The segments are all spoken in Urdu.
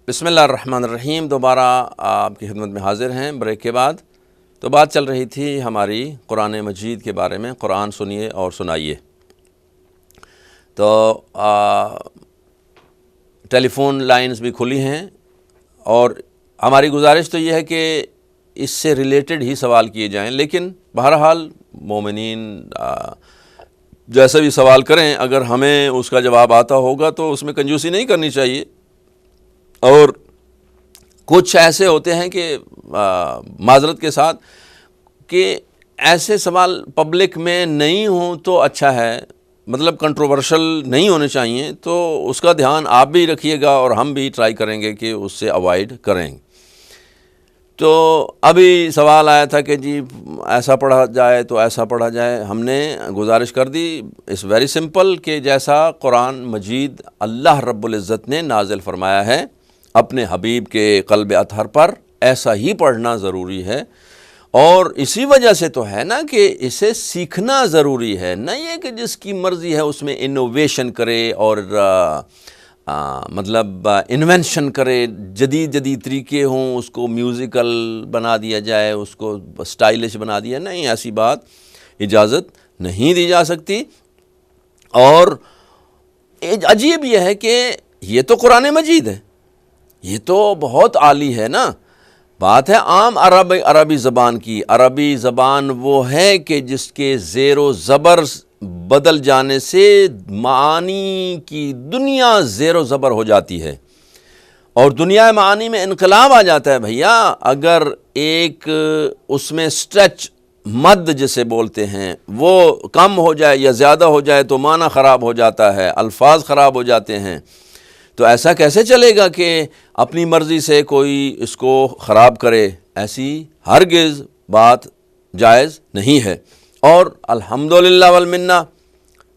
بسم اللہ الرحمن الرحیم۔ دوبارہ آپ کی خدمت میں حاضر ہیں بریک کے بعد۔ تو بات چل رہی تھی ہماری قرآن مجید کے بارے میں، قرآن سنیے اور سنائیے۔ تو ٹیلی فون لائنز بھی کھلی ہیں اور ہماری گزارش تو یہ ہے کہ اس سے ریلیٹڈ ہی سوال کیے جائیں، لیکن بہرحال مومنین جیسا بھی سوال کریں، اگر ہمیں اس کا جواب آتا ہوگا تو اس میں کنجوسی نہیں کرنی چاہیے۔ اور کچھ ایسے ہوتے ہیں کہ معذرت کے ساتھ کہ ایسے سوال پبلک میں نہیں ہوں تو اچھا ہے، مطلب کنٹروورشل نہیں ہونے چاہیے، تو اس کا دھیان آپ بھی رکھیے گا اور ہم بھی ٹرائی کریں گے کہ اس سے اوائڈ کریں۔ تو ابھی سوال آیا تھا کہ جی ایسا پڑھا جائے تو ایسا پڑھا جائے۔ ہم نے گزارش کر دی اس ویری سمپل کہ جیسا قرآن مجید اللہ رب العزت نے نازل فرمایا ہے اپنے حبیب کے قلب اطہر پر، ایسا ہی پڑھنا ضروری ہے۔ اور اسی وجہ سے تو ہے نا کہ اسے سیکھنا ضروری ہے، نہ یہ کہ جس کی مرضی ہے اس میں انوویشن کرے اور مطلب انوینشن کرے، جدید طریقے ہوں، اس کو میوزیکل بنا دیا جائے، اس کو سٹائلش بنا دیا۔ نہیں، ایسی بات اجازت نہیں دی جا سکتی۔ اور عجیب یہ ہے کہ یہ تو قرآن مجید ہے، یہ تو بہت عالی ہے نا۔ بات ہے عام عربی زبان کی۔ عربی زبان وہ ہے کہ جس کے زیر و زبر بدل جانے سے معانی کی دنیا زیر و زبر ہو جاتی ہے، اور دنیا معانی میں انقلاب آ جاتا ہے۔ بھیا اگر ایک اس میں سٹریچ مد جسے بولتے ہیں وہ کم ہو جائے یا زیادہ ہو جائے تو معنی خراب ہو جاتا ہے، الفاظ خراب ہو جاتے ہیں۔ تو ایسا کیسے چلے گا کہ اپنی مرضی سے کوئی اس کو خراب کرے؟ ایسی ہرگز بات جائز نہیں ہے۔ اور الحمدللہ والمنہ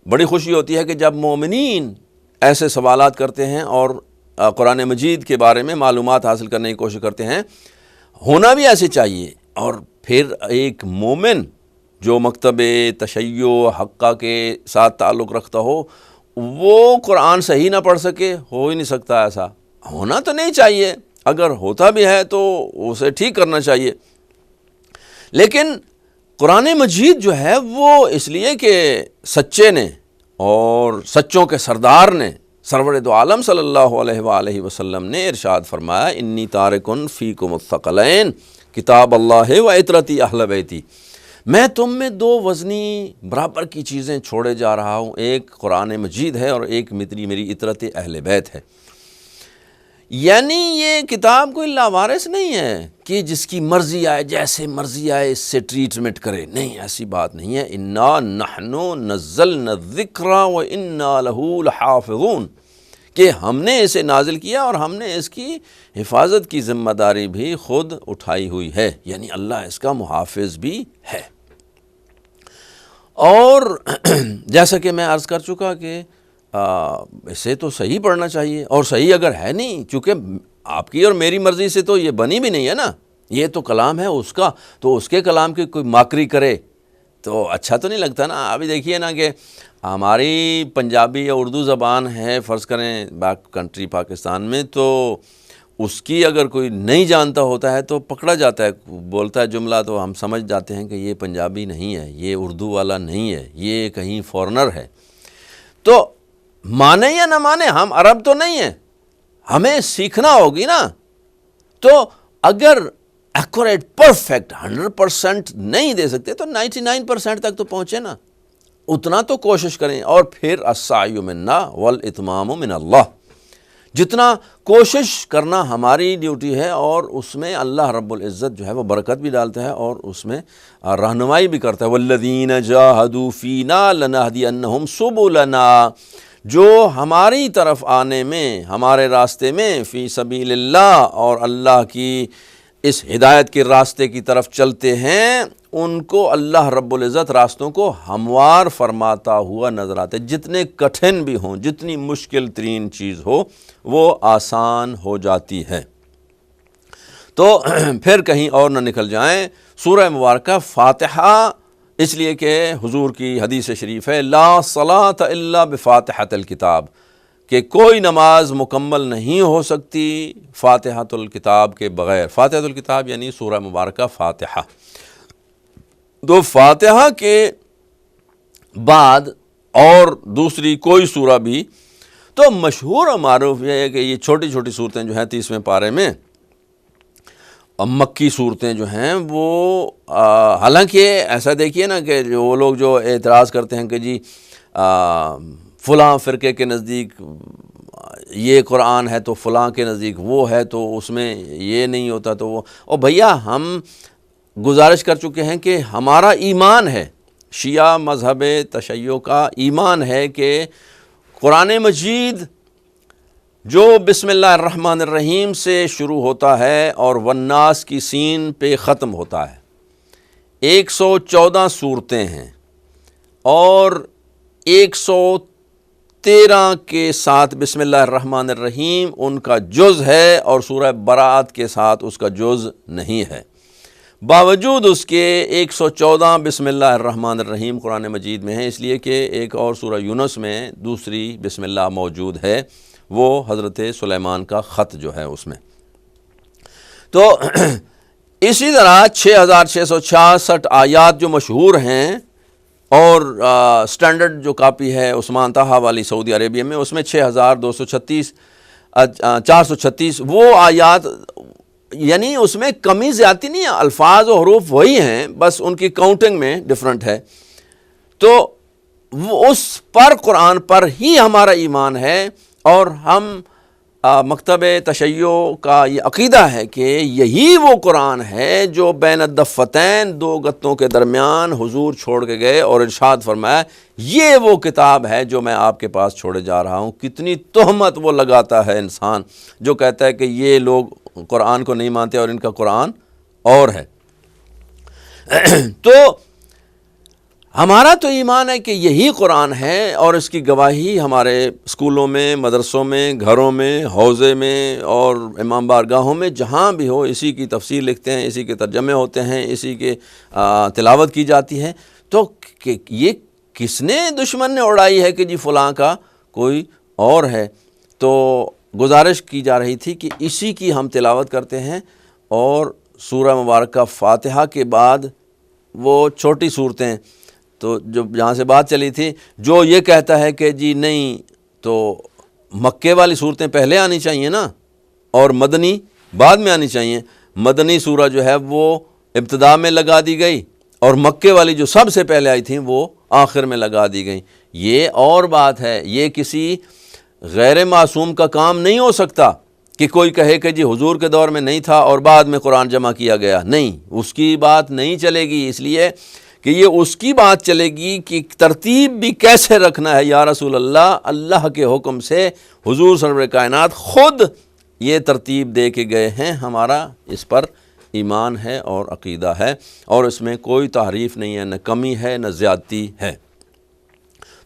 بڑی خوشی ہوتی ہے کہ جب مومنین ایسے سوالات کرتے ہیں اور قرآن مجید کے بارے میں معلومات حاصل کرنے کی کوشش کرتے ہیں۔ ہونا بھی ایسے چاہیے۔ اور پھر ایک مومن جو مکتب تشیع حقہ کے ساتھ تعلق رکھتا ہو، وہ قرآن صحیح نہ پڑھ سکے؟ ہو ہی نہیں سکتا، ایسا ہونا تو نہیں چاہیے۔ اگر ہوتا بھی ہے تو اسے ٹھیک کرنا چاہیے۔ لیکن قرآن مجید جو ہے وہ اس لیے کہ سچے نے اور سچوں کے سردار نے، سرور دو عالم صلی اللہ علیہ وآلہ وسلم نے ارشاد فرمایا، انی تارکن فیکم الثقلین کتاب اللہ و عطرتی اہل بیتی، میں تم میں دو وزنی برابر کی چیزیں چھوڑے جا رہا ہوں، ایک قرآن مجید ہے اور ایک میری عطرت اہل بیت ہے۔ یعنی یہ کتاب کوئی لاوارث نہیں ہے کہ جس کی مرضی آئے، جیسے مرضی آئے اس سے ٹریٹمنٹ کرے، نہیں، ایسی بات نہیں ہے۔ انا نحن نزلنا الذکر و انا لہ لحافظون، کہ ہم نے اسے نازل کیا اور ہم نے اس کی حفاظت کی ذمہ داری بھی خود اٹھائی ہوئی ہے، یعنی اللہ اس کا محافظ بھی ہے۔ اور جیسا کہ میں عرض کر چکا کہ اسے تو صحیح پڑھنا چاہیے، اور صحیح اگر ہے نہیں، چونکہ آپ کی اور میری مرضی سے تو یہ بنی بھی نہیں ہے نا، یہ تو کلام ہے اس کا، تو اس کے کلام کی کوئی ماکری کرے تو اچھا تو نہیں لگتا نا۔ ابھی دیکھیے نا کہ ہماری پنجابی یا اردو زبان ہے، فرض کریں بیک کنٹری پاکستان میں، تو اس کی اگر کوئی نہیں جانتا ہوتا ہے تو پکڑا جاتا ہے، بولتا ہے جملہ تو ہم سمجھ جاتے ہیں کہ یہ پنجابی نہیں ہے، یہ اردو والا نہیں ہے، یہ کہیں فورنر ہے۔ تو مانے یا نہ مانے، ہم عرب تو نہیں ہیں، ہمیں سیکھنا ہوگی نا۔ تو اگر ایکوریٹ پرفیکٹ 100% نہیں دے سکتے تو 99% تک تو پہنچے نا، اتنا تو کوشش کریں۔ اور پھر السعی منا والاتمام من اللہ، جتنا کوشش کرنا ہماری ڈیوٹی ہے، اور اس میں اللہ رب العزت جو ہے وہ برکت بھی ڈالتا ہے اور اس میں رہنمائی بھی کرتا ہے۔ والذین جاہدوا فینا لنہدینہم سبلنا، جو ہماری طرف آنے میں، ہمارے راستے میں، فی سبیل اللہ، اور اللہ کی اس ہدایت کے راستے کی طرف چلتے ہیں، ان کو اللہ رب العزت راستوں کو ہموار فرماتا ہوا نظر آتے، جتنے کٹھن بھی ہوں، جتنی مشکل ترین چیز ہو وہ آسان ہو جاتی ہے۔ تو پھر کہیں اور نہ نکل جائیں، سورہ مبارکہ فاتحہ، اس لیے کہ حضور کی حدیث شریف ہے لا صلاۃ الا بفاتحۃ الکتاب، کہ کوئی نماز مکمل نہیں ہو سکتی فاتحۃ الکتاب کے بغیر. فاتحۃ الکتاب یعنی سورہ مبارکہ فاتحہ. تو فاتحہ کے بعد اور دوسری کوئی سورہ بھی، تو مشہور و معروف یہ ہے کہ یہ چھوٹی چھوٹی صورتیں جو ہیں 30ویں پارے میں، مکی صورتیں جو ہیں وہ حالانکہ ایسا دیکھیے نا کہ وہ لوگ جو اعتراض کرتے ہیں کہ جی فلاں فرقے کے نزدیک یہ قرآن ہے تو فلاں کے نزدیک وہ ہے، تو اس میں یہ نہیں ہوتا تو وہ، اور بھیا ہم گزارش کر چکے ہیں کہ ہمارا ایمان ہے، شیعہ مذہب تشیع کا ایمان ہے کہ قرآن مجید جو بسم اللہ الرحمن الرحیم سے شروع ہوتا ہے اور والناس کی سین پہ ختم ہوتا ہے، 114 صورتیں ہیں اور 113 کے ساتھ بسم اللہ الرحمن الرحیم ان کا جز ہے اور سورہ براءت کے ساتھ اس کا جز نہیں ہے. باوجود اس کے 114 بسم اللہ الرحمن الرحیم قرآن مجید میں ہیں، اس لیے کہ ایک اور سورہ یونس میں دوسری بسم اللہ موجود ہے، وہ حضرت سلیمان کا خط جو ہے اس میں. تو اسی طرح 6666 آیات جو مشہور ہیں، اور سٹینڈرڈ جو کاپی ہے عثمان طہا والی سعودی عربیہ میں، اس میں 6236 436 وہ آیات، یعنی اس میں کمی زیادتی نہیں ہے، الفاظ و حروف وہی ہیں، بس ان کی کاؤنٹنگ میں ڈیفرنٹ ہے. تو وہ اس پر قرآن پر ہی ہمارا ایمان ہے، اور ہم مکتب تشیع کا یہ عقیدہ ہے کہ یہی وہ قرآن ہے جو بین الدفتین، دو گتوں کے درمیان حضور چھوڑ کے گئے اور ارشاد فرمایا یہ وہ کتاب ہے جو میں آپ کے پاس چھوڑے جا رہا ہوں. کتنی تہمت وہ لگاتا ہے انسان جو کہتا ہے کہ یہ لوگ قرآن کو نہیں مانتے اور ان کا قرآن اور ہے. تو ہمارا تو ایمان ہے کہ یہی قرآن ہے، اور اس کی گواہی ہمارے اسکولوں میں، مدرسوں میں، گھروں میں، حوضے میں اور امام بارگاہوں میں جہاں بھی ہو اسی کی تفسیر لکھتے ہیں، اسی کے ترجمے ہوتے ہیں، اسی کے تلاوت کی جاتی ہے. تو یہ کس نے دشمن نے اڑائی ہے کہ جی فلاں کا کوئی اور ہے؟ تو گزارش کی جا رہی تھی کہ اسی کی ہم تلاوت کرتے ہیں، اور سورہ مبارکہ فاتحہ کے بعد وہ چھوٹی صورتیں، تو جو جہاں سے بات چلی تھی، جو یہ کہتا ہے کہ جی نہیں تو مکے والی صورتیں پہلے آنی چاہیے نا، اور مدنی بعد میں آنی چاہیے. مدنی سورہ جو ہے وہ ابتدا میں لگا دی گئی، اور مکے والی جو سب سے پہلے آئی تھیں وہ آخر میں لگا دی گئی. یہ اور بات ہے، یہ کسی غیر معصوم کا کام نہیں ہو سکتا کہ کوئی کہے کہ جی حضور کے دور میں نہیں تھا اور بعد میں قرآن جمع کیا گیا. نہیں، اس کی بات نہیں چلے گی، اس لیے کہ یہ اس کی بات چلے گی کہ ترتیب بھی کیسے رکھنا ہے. یا رسول اللہ، اللہ کے حکم سے حضور سرور کائنات خود یہ ترتیب دے کے گئے ہیں. ہمارا اس پر ایمان ہے اور عقیدہ ہے، اور اس میں کوئی تحریف نہیں ہے، نہ کمی ہے نہ زیادتی ہے.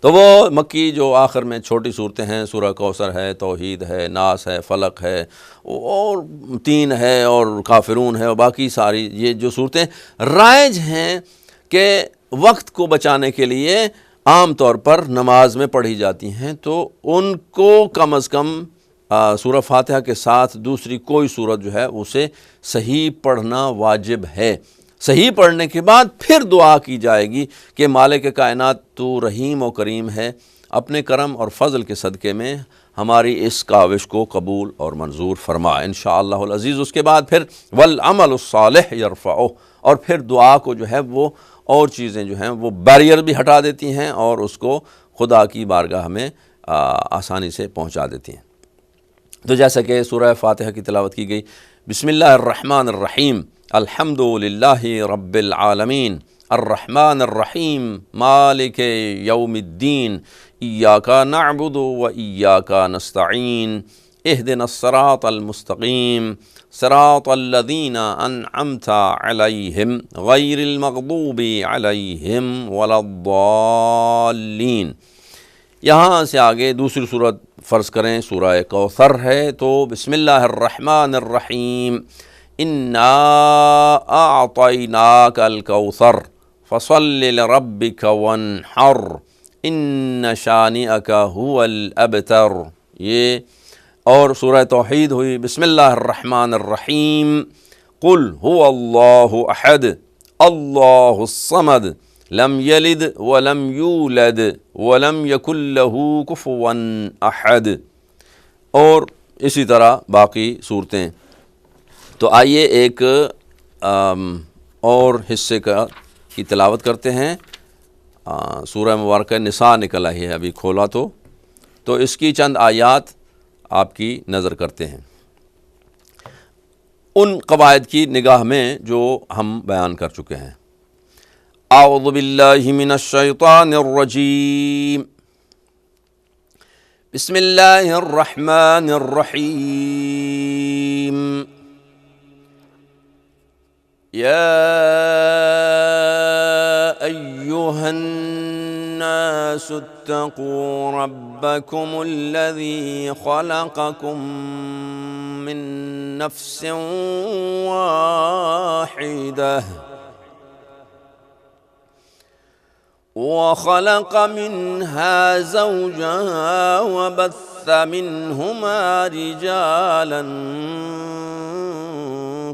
تو وہ مکی جو آخر میں چھوٹی صورتیں ہیں، سورہ کوثر ہے، توحید ہے، ناس ہے، فلق ہے، اور 3 ہے، اور کافرون ہے، اور باقی ساری یہ جو صورتیں رائج ہیں کہ وقت کو بچانے کے لیے عام طور پر نماز میں پڑھی جاتی ہیں، تو ان کو کم از کم سورہ فاتحہ کے ساتھ دوسری کوئی سورت جو ہے اسے صحیح پڑھنا واجب ہے. صحیح پڑھنے کے بعد پھر دعا کی جائے گی کہ مالک کائنات تو رحیم و کریم ہے، اپنے کرم اور فضل کے صدقے میں ہماری اس کاوش کو قبول اور منظور فرما انشاءاللہ العزیز. اس کے بعد پھر والعمل الصالح یرفعہ، اور پھر دعا کو جو ہے وہ اور چیزیں جو ہیں وہ بیریئر بھی ہٹا دیتی ہیں اور اس کو خدا کی بارگاہ میں آسانی سے پہنچا دیتی ہیں. تو جیسا کہ سورہ فاتحہ کی تلاوت کی گئی، بسم اللہ الرحمن الرحیم، الحمد للہ رب العالمین، الرحمن الرحیم، مالک یوم الدین، ایاک نعبد و ایاک نستعین، اہدنا الصراط المستقیم، صراط الذین انعمت علیہم غیر المغضوب علیہم ولا الضالین. یہاں سے آگے دوسری صورت فرض کریں سورہ کوثر ہے، تو بسم اللہ الرحمن الرحیم، انا اعطیناک الکوثر فصل لربک وانحر ان شانئک هو الابتر یہ اور سورہ توحید ہوئی بسم اللہ الرحمن الرحیم قل هو اللہ احد اللہ الصمد لم یلد ولم یولد ولم یکن لہ کفوا احد، اور اسی طرح باقی صورتیں۔ تو آئیے ایک اور حصے کی تلاوت کرتے ہیں۔ سورہ مبارکہ نساء نکل آئی ہے، ابھی کھولا تو اس کی چند آیات آپ کی نظر کرتے ہیں ان قواعد کی نگاہ میں جو ہم بیان کر چکے ہیں۔ اعوذ باللہ من الشیطان الرجیم، بسم اللہ الرحمن الرحیم، یا ایہا الناس اتقوا ربکم الذی خلقکم من نفس واحدہ وخلق منها زوجها وبث منهما رجالا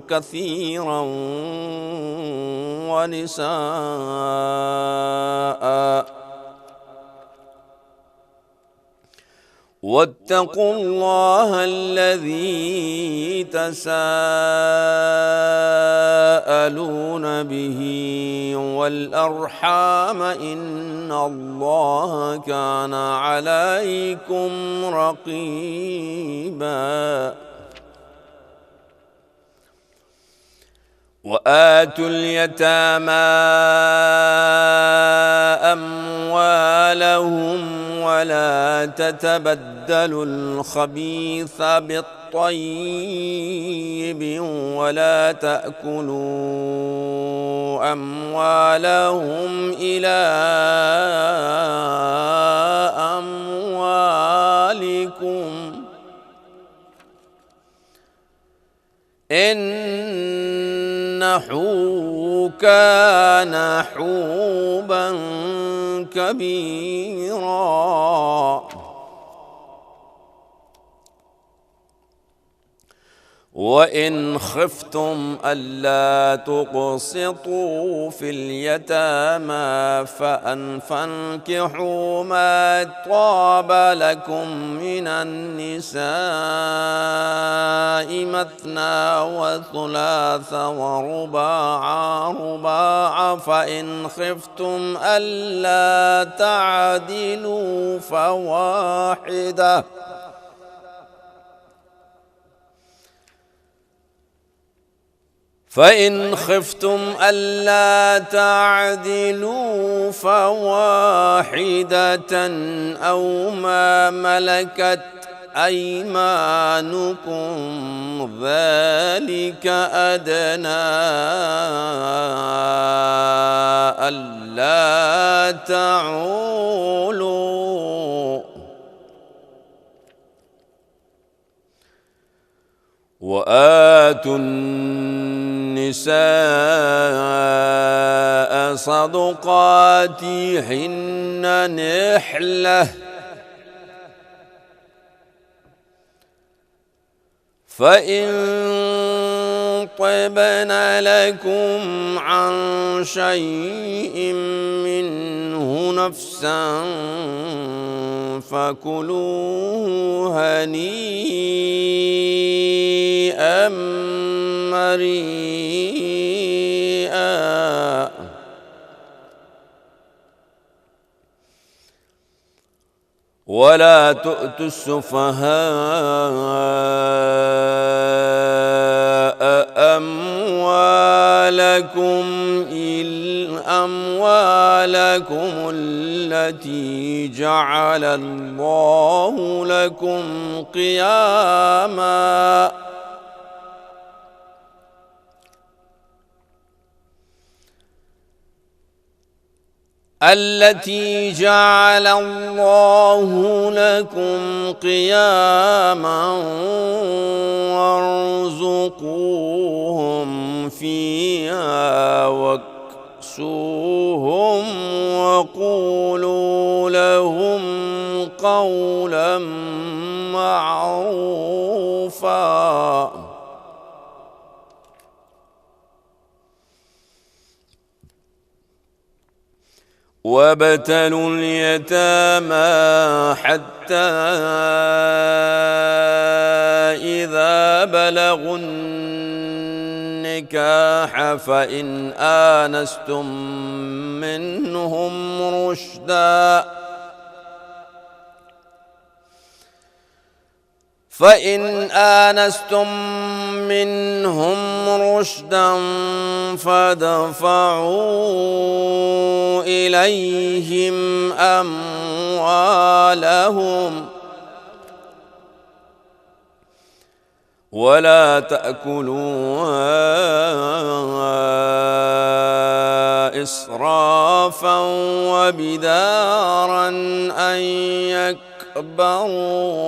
كثيرا ونساء واتقوا الله الذي تساءلون به والأرحام إن الله كان عليكم رقيبا وآتوا اليتامى أموالهم ولا تتبدلوا الخبيث بالطيب ولا تأكلوا أموالهم إلى أموالكم إنه كان حوبا كبيرا وإن خفتم ألا تقسطوا في اليتامى فانكحوا ما طاب لكم من النساء مثنى وثلاث ورباع فإن خفتم ألا تعدلوا فواحدة فإن خفتم ألا تعدلوا فواحدة أو ما ملكت أيمانكم ذلك أدنى ألا تعولوا وآتوا النساء صدقاتهن نحلة فإن طبن لكم عن شيء منه نفسا فكلوه هنيئا مريئا ولا تؤتوا السفهاء أموالكم التي جعل الله لكم قياما التي جعل الله لكم قياما وارزقوهم فيها واكسوهم وقولوا لهم قولا معروفا وابتلوا اليتامى حتى إذا بلغوا النكاح فإن آنستم منهم رشدا فادفعوا إليهم أموالهم ولا تأكلوها إسرافا وبدارا أن يكبروا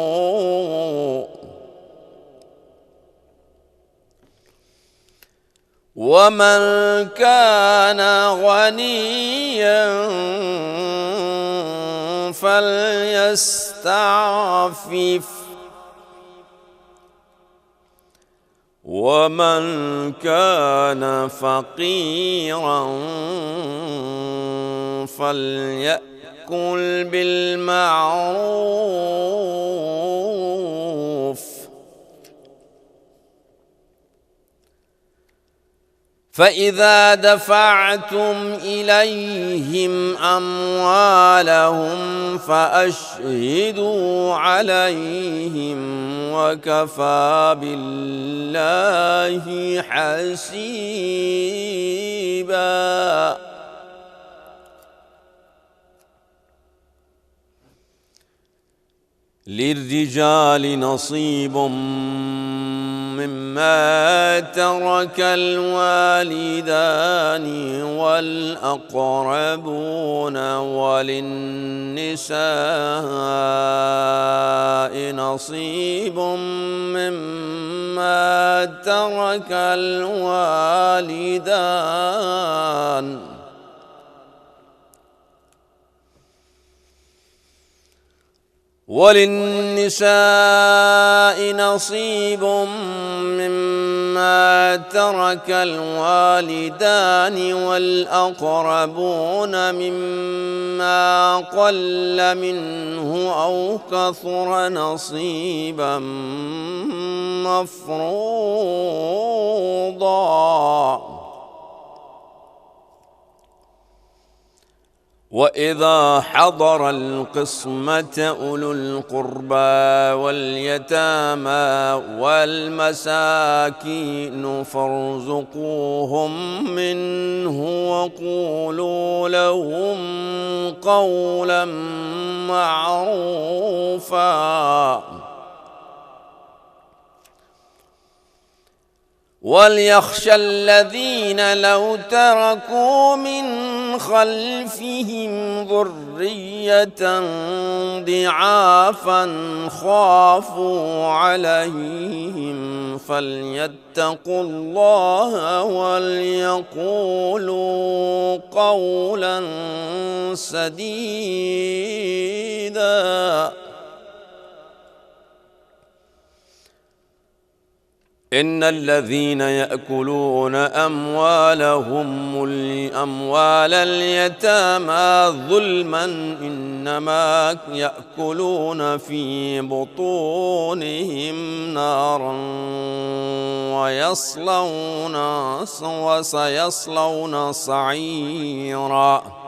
ومن كان غنيا فليستعفف ومن كان فقيرا فليأكل بالمعروف فإذا دفعتم إليهم أموالهم فأشهدوا عليهم وكفى بالله حسيبا. للرجال نصيب مما ترك الوالدان والأقربون وللنساء نصيب مما ترك الوالدان وللنساء نصيب مما ترك الوالدان والأقربون مما قل منه أو كثر نصيبا مفروضا. وإذا حضر القسمة أولو القربى واليتامى والمساكين فارزقوهم منه وقولوا لهم قولا معروفا. وليخشى الذين لو تركوا من خلفهم ذرية ضعافا خافوا عليهم فليتقوا الله وليقولوا قولا سديدا. إن الذين يأكلون أموال اليتامى ظلما إنما يأكلون في بطونهم نارا وسيصلون سعيرا.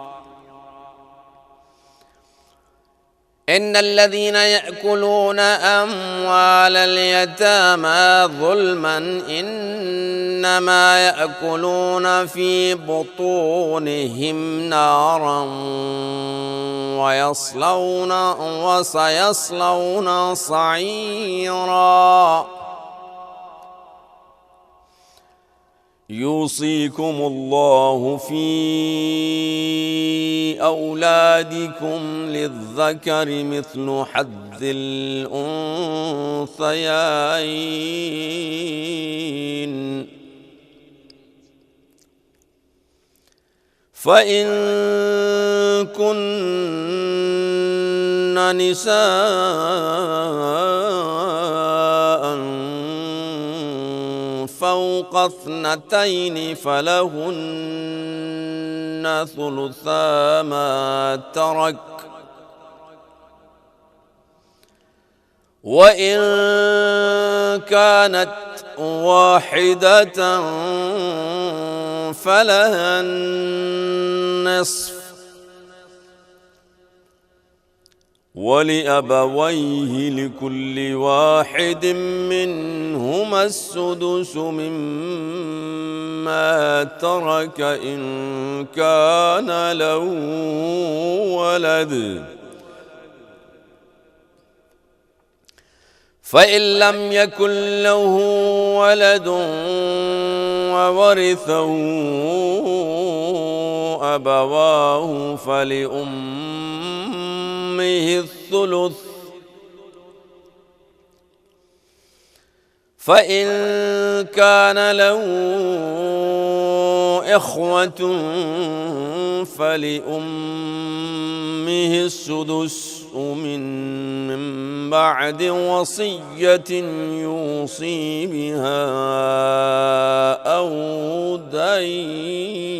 إن الذين يأكلون أموال اليتامى ظلما إنما يأكلون في بطونهم نارا وسيصلون سعيرا. يوصيكم الله في أولادكم للذكر مثل حظ الأنثيين فإن كن نساء فوق اثنتين فلهن ثلثا ما ترك وإن كانت واحدة فلها النصف وَلِأَبَوَيْهِ لِكُلِّ وَاحِدٍ مِّنْهُمَا السُّدُسُ مِمَّا تَرَكَ إِن كَانَ لَهُ وَلَدٌ فَإِن لَّمْ يَكُن لَّهُ وَلَدٌ وَوَرِثَهُ أَبَوَاهُ فَلِأُمِّهِ الثُّلُثُ فَإِن كَانَ لَهُ إِخْوَةٌ فَلِأُمِّهِ السُّدُسُ من بعد وصية يوصي بها أو دين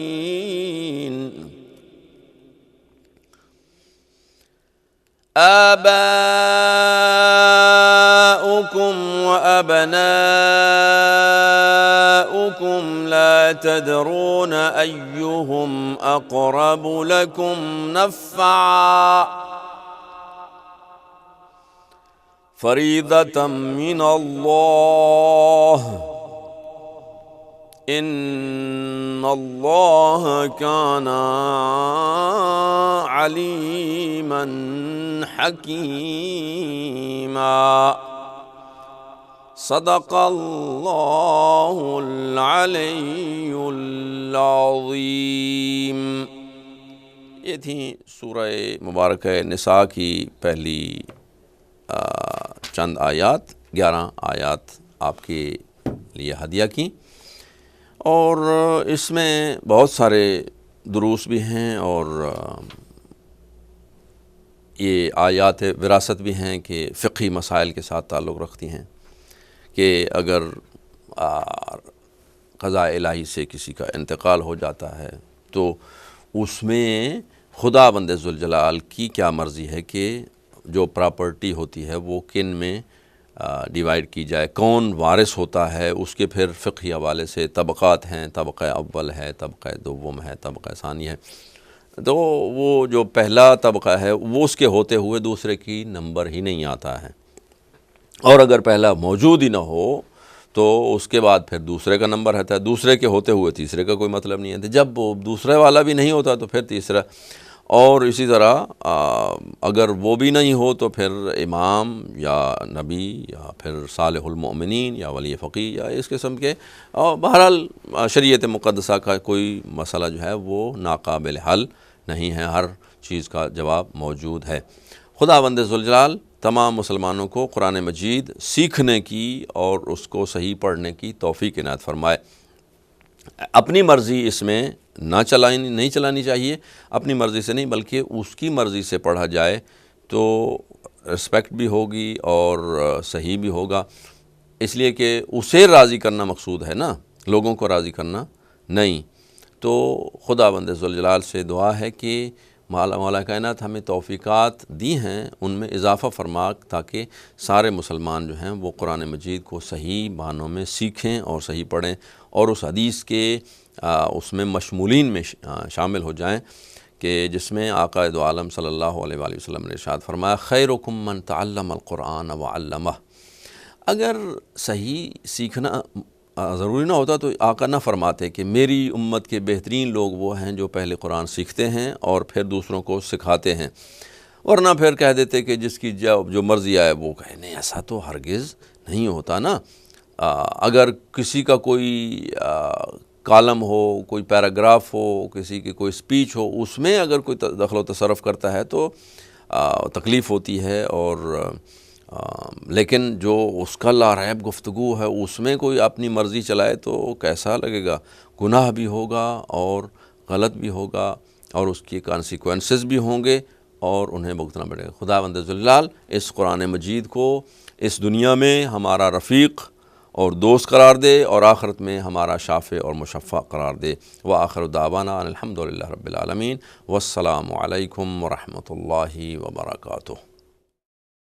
آباؤكم وأبناؤكم لا تدرون أيهم أقرب لكم نفعا فریضۃ من اللہ ان اللہ کان علیما حکیما صدق اللہ العلی العظیم۔ یہ تھی سورہ مبارکہ نساء کی پہلی چند آیات، 11 آیات آپ کے لیے ہدیہ کی، اور اس میں بہت سارے دروس بھی ہیں اور یہ آیات وراثت بھی ہیں کہ فقہی مسائل کے ساتھ تعلق رکھتی ہیں کہ اگر قضاء الہی سے کسی کا انتقال ہو جاتا ہے تو اس میں خدا بند ذوالجلال کی کیا مرضی ہے کہ جو پراپرٹی ہوتی ہے وہ کن میں ڈیوائیڈ کی جائے، کون وارث ہوتا ہے، اس کے پھر فقہی حوالے سے طبقات ہیں، طبقہ اول ہے، طبقہ دوم ہے، طبقہ ثانی ہے۔ تو وہ جو پہلا طبقہ ہے وہ اس کے ہوتے ہوئے دوسرے کی نمبر ہی نہیں آتا ہے، اور اگر پہلا موجود ہی نہ ہو تو اس کے بعد پھر دوسرے کا نمبر رہتا ہے، دوسرے کے ہوتے ہوئے تیسرے کا کوئی مطلب نہیں ہے، جب وہ دوسرے والا بھی نہیں ہوتا تو پھر تیسرا، اور اسی طرح اگر وہ بھی نہیں ہو تو پھر امام یا نبی یا پھر صالح المؤمنین یا ولی فقیہ یا اس قسم کے، اور بہرحال شریعت مقدسہ کا کوئی مسئلہ جو ہے وہ ناقابل حل نہیں ہے، ہر چیز کا جواب موجود ہے۔ خدا بند ذوالجلال تمام مسلمانوں کو قرآن مجید سیکھنے کی اور اس کو صحیح پڑھنے کی توفیق عنایت فرمائے۔ اپنی مرضی اس میں نہیں چلانی چاہیے، اپنی مرضی سے نہیں بلکہ اس کی مرضی سے پڑھا جائے تو رسپیکٹ بھی ہوگی اور صحیح بھی ہوگا، اس لیے کہ اسے راضی کرنا مقصود ہے نا، لوگوں کو راضی کرنا نہیں۔ تو خدا بند ذوالجلال سے دعا ہے کہ مولا کائنات ہمیں توفیقات دی ہیں، ان میں اضافہ فرما تاکہ سارے مسلمان جو ہیں وہ قرآن مجید کو صحیح معنوں میں سیکھیں اور صحیح پڑھیں اور اس حدیث کے اس میں مشمولین میں شامل ہو جائیں کہ جس میں آقا دو عالم صلی اللہ علیہ وآلہ وسلم نے ارشاد فرمایا خیرکم من تعلم القرآن وعلمہ۔ اگر صحیح سیکھنا ضروری نہ ہوتا تو آقا نہ فرماتے کہ میری امت کے بہترین لوگ وہ ہیں جو پہلے قرآن سیکھتے ہیں اور پھر دوسروں کو سکھاتے ہیں، ورنہ پھر کہہ دیتے کہ جس کی جو مرضی آئے وہ کہے، نہیں ایسا تو ہرگز نہیں ہوتا نا۔ اگر کسی کا کوئی کالم ہو، کوئی پیراگراف ہو، کسی کی کوئی سپیچ ہو، اس میں اگر کوئی دخل و تصرف کرتا ہے تو تکلیف ہوتی ہے، اور لیکن جو اس کا لاریب گفتگو ہے اس میں کوئی اپنی مرضی چلائے تو کیسا لگے گا، گناہ بھی ہوگا اور غلط بھی ہوگا اور اس کی کانسیکوینسز بھی ہوں گے، اور انہیں بھگتنا پڑے گا۔ خداوند ذوالجلال اس قرآن مجید کو اس دنیا میں ہمارا رفیق اور دوست قرار دے، اور آخرت میں ہمارا شافع اور مشفع قرار دے۔ وآخر دعوانا الحمدللہ رب العالمین، والسلام علیکم ورحمۃ اللہ وبرکاتہ۔